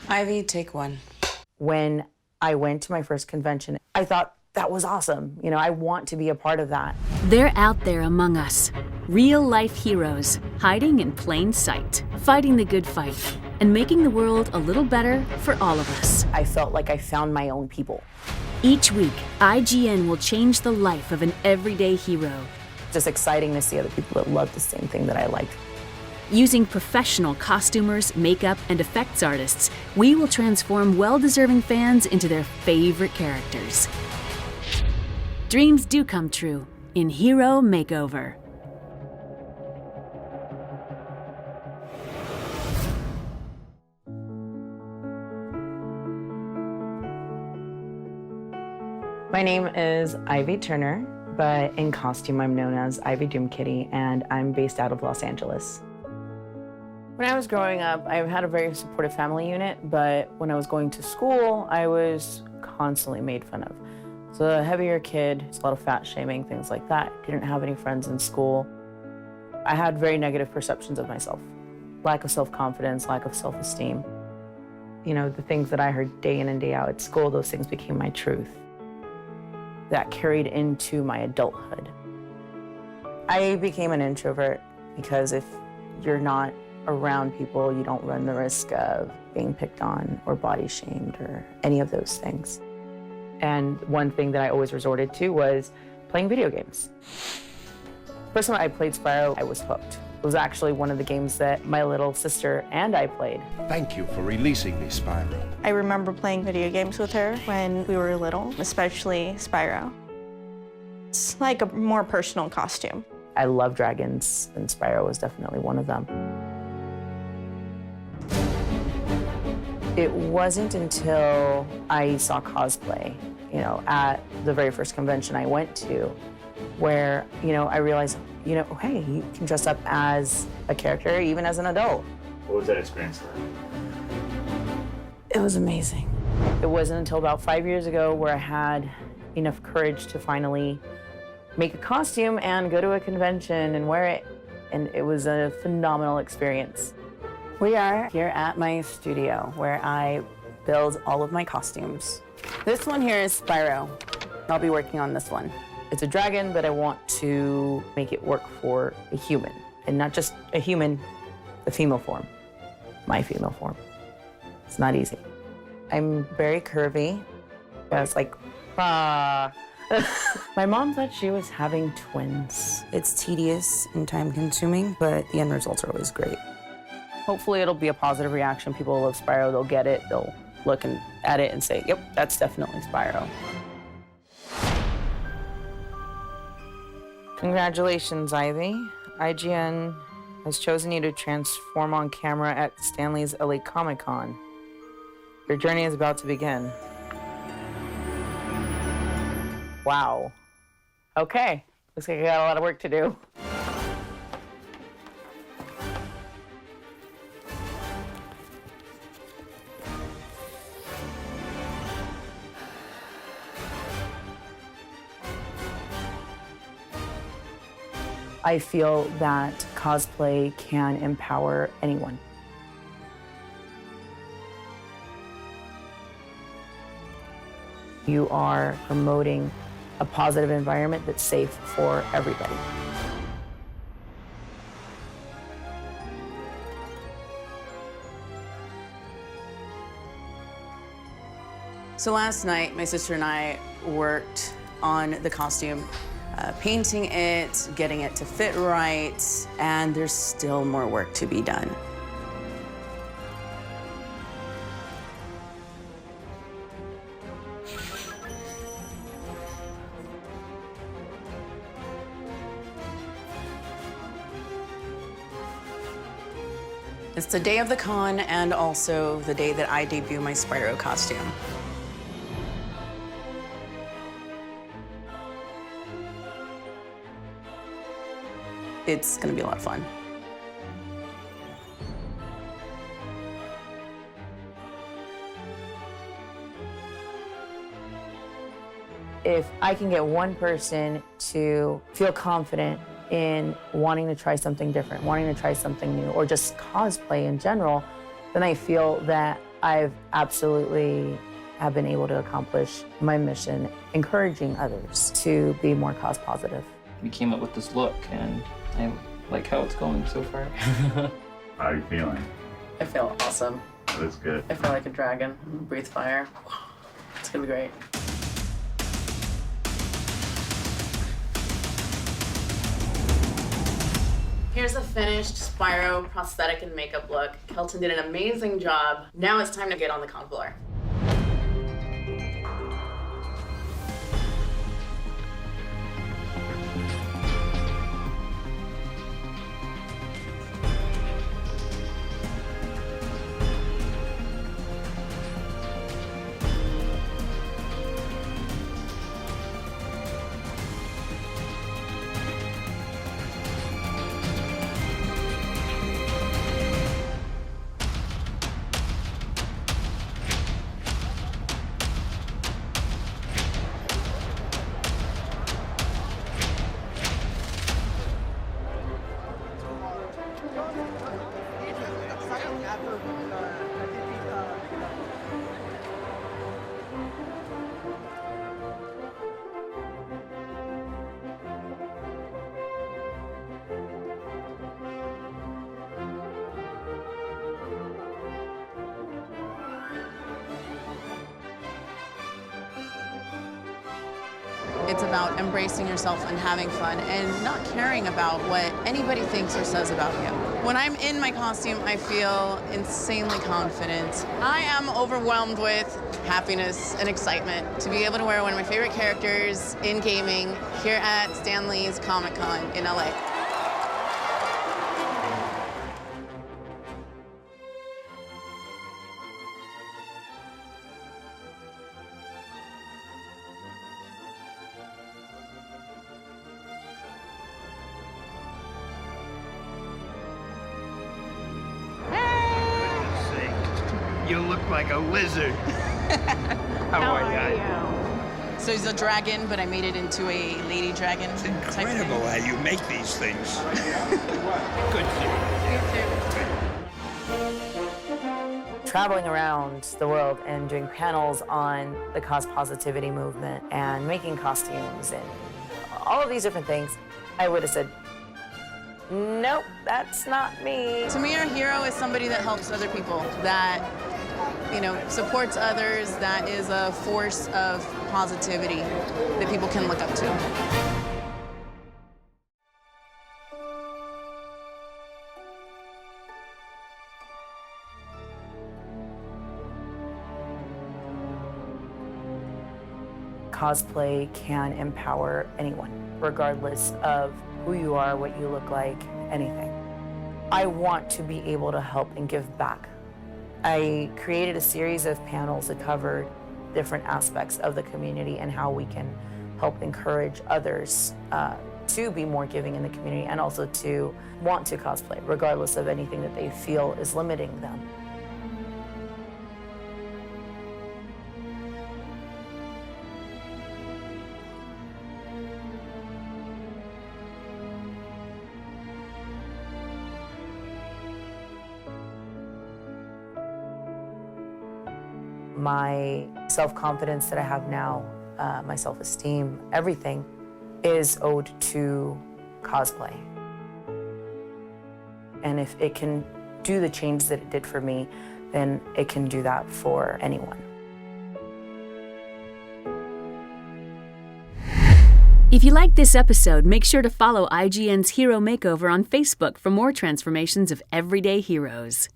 Ivy, take one. When I went to my first convention, I thought that was awesome. You know, I want to be a part of that. They're out there among us, real-life heroes, hiding in plain sight, fighting the good fight, and making the world a little better for all of us. I felt like I found my own people. Each week, IGN will change the life of an everyday hero. Just exciting to see other people that love the same thing that I like. Using professional costumers, makeup, and effects artists, we will transform well-deserving fans into their favorite characters. Dreams do come true in Hero Makeover. My name is Ivy Turner, but in costume I'm known as Ivy Doom Kitty, and I'm based out of Los Angeles. When I was growing up, I had a very supportive family unit, but when I was going to school, I was constantly made fun of. So a heavier kid, a lot of fat shaming, things like that. Didn't have any friends in school. I had very negative perceptions of myself. Lack of self-confidence, lack of self-esteem. You know, the things that I heard day in and day out at school, those things became my truth. That carried into my adulthood. I became an introvert because if you're not around people, you don't run the risk of being picked on or body shamed or any of those things. And one thing that I always resorted to was playing video games. First time I played Spyro, I was hooked. It was actually one of the games that my little sister and I played. Thank you for releasing me, Spyro. I remember playing video games with her when we were little, especially Spyro. It's like a more personal costume. I love dragons, and Spyro was definitely one of them. It wasn't until I saw cosplay, you know, at the very first convention I went to, where, you know, I realized, you know, hey, you can dress up as a character even as an adult. What was that experience like? It was amazing. It wasn't until about 5 years ago where I had enough courage to finally make a costume and go to a convention and wear it, and it was a phenomenal experience. We are here at my studio where I build all of my costumes. This one here is Spyro. I'll be working on this one. It's a dragon, but I want to make it work for a human, and not just a human, the female form, my female form. It's not easy. I'm very curvy. I was like, ah. My mom thought she was having twins. It's tedious and time-consuming, but the end results are always great. Hopefully it'll be a positive reaction. People will love Spyro, they'll get it, they'll look at it and say, yep, that's definitely Spyro. Congratulations, Ivy. IGN has chosen you to transform on camera at Stanley's LA Comic-Con. Your journey is about to begin. Wow. Okay, looks like I got a lot of work to do. I feel that cosplay can empower anyone. You are promoting a positive environment that's safe for everybody. So last night, my sister and I worked on the costume, painting it, getting it to fit right, and there's still more work to be done. It's the day of the con and also the day that I debut my Spyro costume. It's gonna be a lot of fun. If I can get one person to feel confident in wanting to try something different, wanting to try something new, or just cosplay in general, then I feel that I've absolutely have been able to accomplish my mission, encouraging others to be more cause positive. We came up with this look, and I like how it's going so far. How are you feeling? I feel awesome. That's good. I feel like a dragon. Breathe fire. It's gonna be great. Here's a finished Spyro prosthetic and makeup look. Kelton did an amazing job. Now it's time to get on the con floor. It's about embracing yourself and having fun and not caring about what anybody thinks or says about you. When I'm in my costume, I feel insanely confident. I am overwhelmed with happiness and excitement to be able to wear one of my favorite characters in gaming here at Stan Lee's Comic-Con in LA. You look like a lizard. How are you? So he's a dragon, but I made it into a lady dragon. It's incredible how you make these things. Good thing. Traveling around the world and doing panels on the cause positivity movement and making costumes and all of these different things, I would have said, nope, that's not me. To me, our hero is somebody that helps other people, that supports others, that is a force of positivity that people can look up to. Cosplay can empower anyone, regardless of who you are, what you look like, anything. I want to be able to help and give back. I created a series of panels that covered different aspects of the community and how we can help encourage others to be more giving in the community and also to want to cosplay, regardless of anything that they feel is limiting them. My self-confidence that I have now, my self-esteem, everything is owed to cosplay. And if it can do the change that it did for me, then it can do that for anyone. If you liked this episode, make sure to follow IGN's Hero Makeover on Facebook for more transformations of everyday heroes.